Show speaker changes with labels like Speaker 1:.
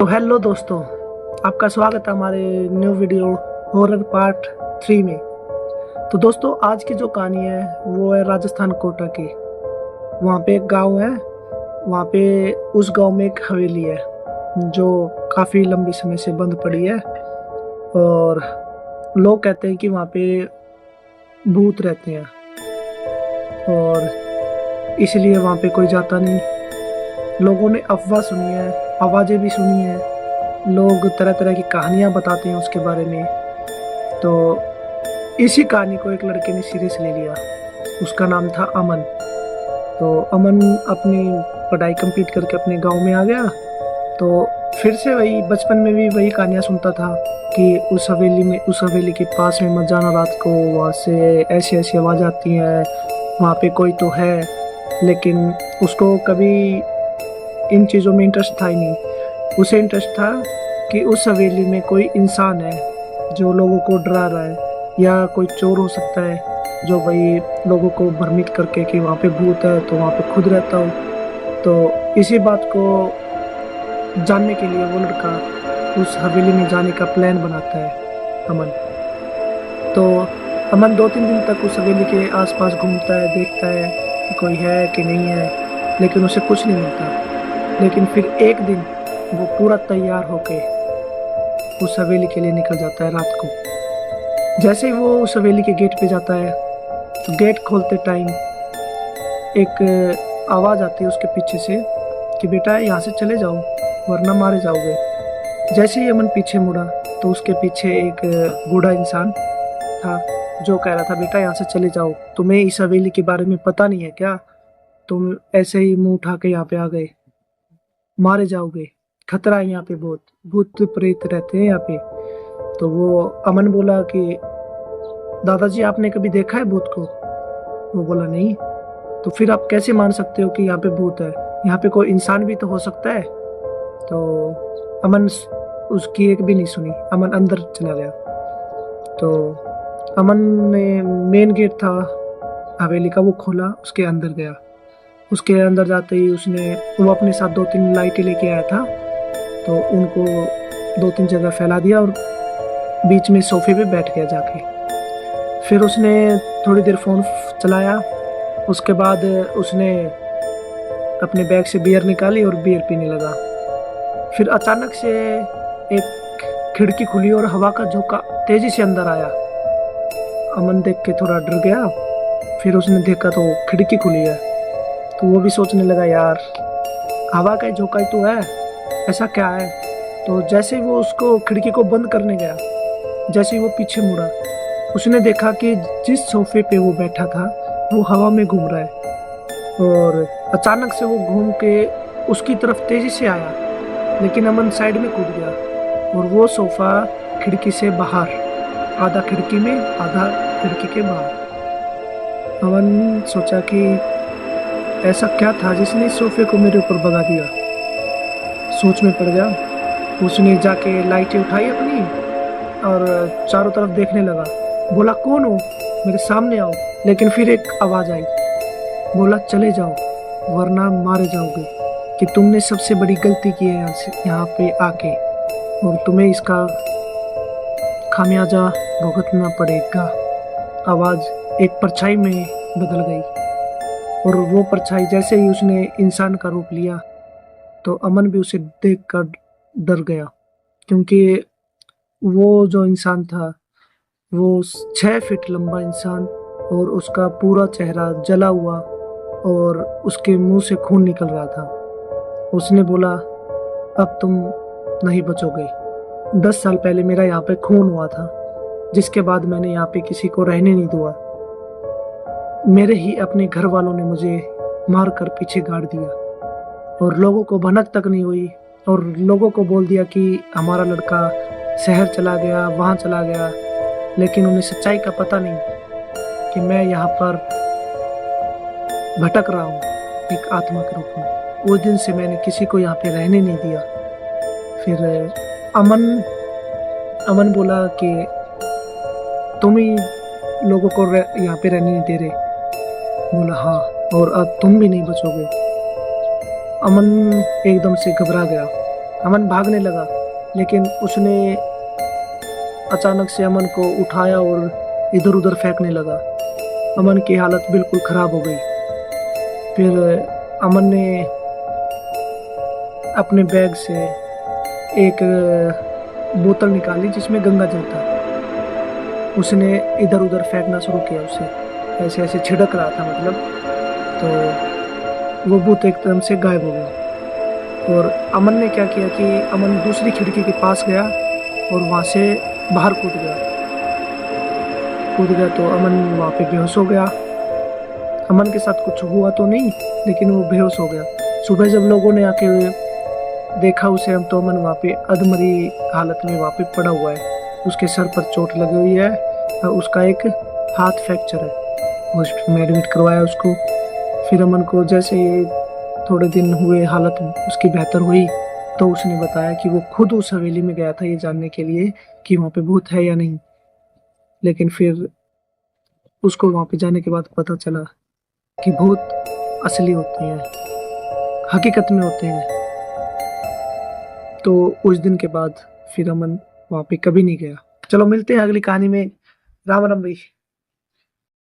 Speaker 1: तो हेलो दोस्तों, आपका स्वागत है हमारे न्यू वीडियो हॉरर पार्ट 3 में। तो दोस्तों, आज की जो कहानी है वो है राजस्थान कोटा की। वहाँ पे एक गांव है। वहाँ पे उस गांव में एक हवेली है जो काफ़ी लंबी समय से बंद पड़ी है। और लोग कहते हैं कि वहाँ पे भूत रहते हैं और इसलिए वहाँ पे कोई जाता नहीं। लोगों ने अफवाह सुनी है, आवाज़ें भी सुनी है, लोग तरह तरह की कहानियां बताते हैं उसके बारे में। तो इसी कहानी को एक लड़के ने सीरियस ले लिया। उसका नाम था अमन। तो अमन अपनी पढ़ाई कंप्लीट करके अपने गांव में आ गया। तो फिर से वही बचपन में भी वही कहानियां सुनता था कि उस हवेली के पास में मत जाना रात को, वहाँ से ऐसी ऐसी आवाज़ आती है, वहाँ पे कोई तो है। लेकिन उसको कभी इन चीज़ों में इंटरेस्ट था ही नहीं। उसे इंटरेस्ट था कि उस हवेली में कोई इंसान है जो लोगों को डरा रहा है, या कोई चोर हो सकता है जो भाई लोगों को भ्रमित करके कि वहाँ पे भूत है तो वहाँ पे खुद रहता हो। तो इसी बात को जानने के लिए वो लड़का उस हवेली में जाने का प्लान बनाता है, अमन। तो अमन 2-3 दिन तक उस हवेली के आसपास घूमता है, देखता है कि कोई है कि नहीं है, लेकिन उसे कुछ नहीं मिलता। लेकिन फिर एक दिन वो पूरा तैयार होके उस हवेली के लिए निकल जाता है रात को। जैसे ही वो उस हवेली के गेट पे जाता है तो गेट खोलते टाइम एक आवाज़ आती है उसके पीछे से कि बेटा यहाँ से चले जाओ वरना मारे जाओगे। जैसे ही अमन पीछे मुड़ा तो उसके पीछे एक बूढ़ा इंसान था जो कह रहा था, बेटा यहाँ से चले जाओ, तुम्हें इस हवेली के बारे में पता नहीं है क्या? तुम ऐसे ही मुंह उठा के यहाँ पे आ गए, मारे जाओगे, खतरा है यहाँ पे, बहुत भूत प्रेत रहते हैं यहाँ पे। तो वो अमन बोला कि दादाजी आपने कभी देखा है भूत को? वो बोला नहीं। तो फिर आप कैसे मान सकते हो कि यहाँ पे भूत है? यहाँ पे कोई इंसान भी तो हो सकता है। तो अमन उसकी एक भी नहीं सुनी, अमन अंदर चला गया। तो अमन ने मेन गेट था हवेली का वो खोला, उसके अंदर गया। उसके अंदर जाते ही वो अपने साथ 2-3 लाइटें लेके आया था। तो उनको 2-3 जगह फैला दिया और बीच में सोफे पे बैठ गया जाके। फिर उसने थोड़ी देर फ़ोन चलाया। उसके बाद उसने अपने बैग से बियर निकाली और बियर पीने लगा। फिर अचानक से एक खिड़की खुली और हवा का झोंका तेज़ी से अंदर आया। अमन देख के थोड़ा डर गया। फिर उसने देखा तो खिड़की खुली है। तो वो भी सोचने लगा, यार हवा का झोंका ही तो है, ऐसा क्या है? तो जैसे ही वो उसको खिड़की को बंद करने गया, जैसे ही वो पीछे मुड़ा, उसने देखा कि जिस सोफे पे वो बैठा था वो हवा में घूम रहा है। और अचानक से वो घूम के उसकी तरफ तेजी से आया। लेकिन अमन साइड में कूद गया और वो सोफा खिड़की से बाहर, आधा खिड़की में आधा खिड़की के बाहर। अमन सोचा कि ऐसा क्या था जिसने इस सोफे को मेरे ऊपर भगा दिया। सोच में पड़ गया। उसने जाके लाइटें उठाई अपनी और चारों तरफ देखने लगा। बोला, कौन हो? मेरे सामने आओ। लेकिन फिर एक आवाज़ आई, बोला, चले जाओ वरना मारे जाओगे, कि तुमने सबसे बड़ी गलती की है यहाँ पे आके, और तुम्हें इसका खामियाजा भुगतना पड़ेगा। आवाज़ एक परछाई में बदल गई और वो परछाई जैसे ही उसने इंसान का रूप लिया तो अमन भी उसे देखकर डर गया। क्योंकि वो जो इंसान था वो 6 फीट लंबा इंसान, और उसका पूरा चेहरा जला हुआ और उसके मुंह से खून निकल रहा था। उसने बोला, अब तुम नहीं बचोगे। 10 साल पहले मेरा यहाँ पे खून हुआ था, जिसके बाद मैंने यहाँ पे किसी को रहने नहीं दिया। मेरे ही अपने घर वालों ने मुझे मार कर पीछे गाड़ दिया और लोगों को भनक तक नहीं हुई, और लोगों को बोल दिया कि हमारा लड़का शहर चला गया, वहाँ चला गया। लेकिन उन्हें सच्चाई का पता नहीं कि मैं यहाँ पर भटक रहा हूँ एक आत्मा के रूप में। उस दिन से मैंने किसी को यहाँ पे रहने नहीं दिया। फिर अमन बोला कि तुम ही लोगों को यहाँ पे रहने नहीं दे रहे। बोला, हाँ, और अब तुम भी नहीं बचोगे। अमन एकदम से घबरा गया अमन भागने लगा, लेकिन उसने अचानक से अमन को उठाया और इधर उधर फेंकने लगा। अमन की हालत बिल्कुल खराब हो गई। फिर अमन ने अपने बैग से एक बोतल निकाली जिसमें गंगा जल था। उसने इधर उधर फेंकना शुरू किया, उसे ऐसे ऐसे छिड़क रहा था मतलब। तो वो भूत एकदम से गायब हो गया। और अमन ने क्या किया कि अमन दूसरी खिड़की के पास गया और वहां से बाहर कूद गया तो अमन वहां पे बेहोश हो गया। अमन के साथ कुछ हुआ तो नहीं, लेकिन वो बेहोश हो गया। सुबह जब लोगों ने आके देखा उसे, हम तो अमन वहाँ पे अधमरी हालत में वहाँ पे पड़ा हुआ है। उसके सर पर चोट लगी हुई है और उसका एक हाथ फ्रैक्चर है। हॉस्पिटल में एडमिट करवाया उसको। फिर अमन को जैसे ही थोड़े दिन हुए, हालत उसकी बेहतर हुई, तो उसने बताया कि वो खुद उस हवेली में गया था ये जानने के लिए कि वहाँ पे भूत है या नहीं। लेकिन फिर उसको वहाँ पे जाने के बाद पता चला कि भूत असली होते हैं, हकीकत में होते हैं। तो उस दिन के बाद फिर अमन वहाँ पे कभी नहीं गया। चलो मिलते हैं अगली कहानी में। राम राम भाई।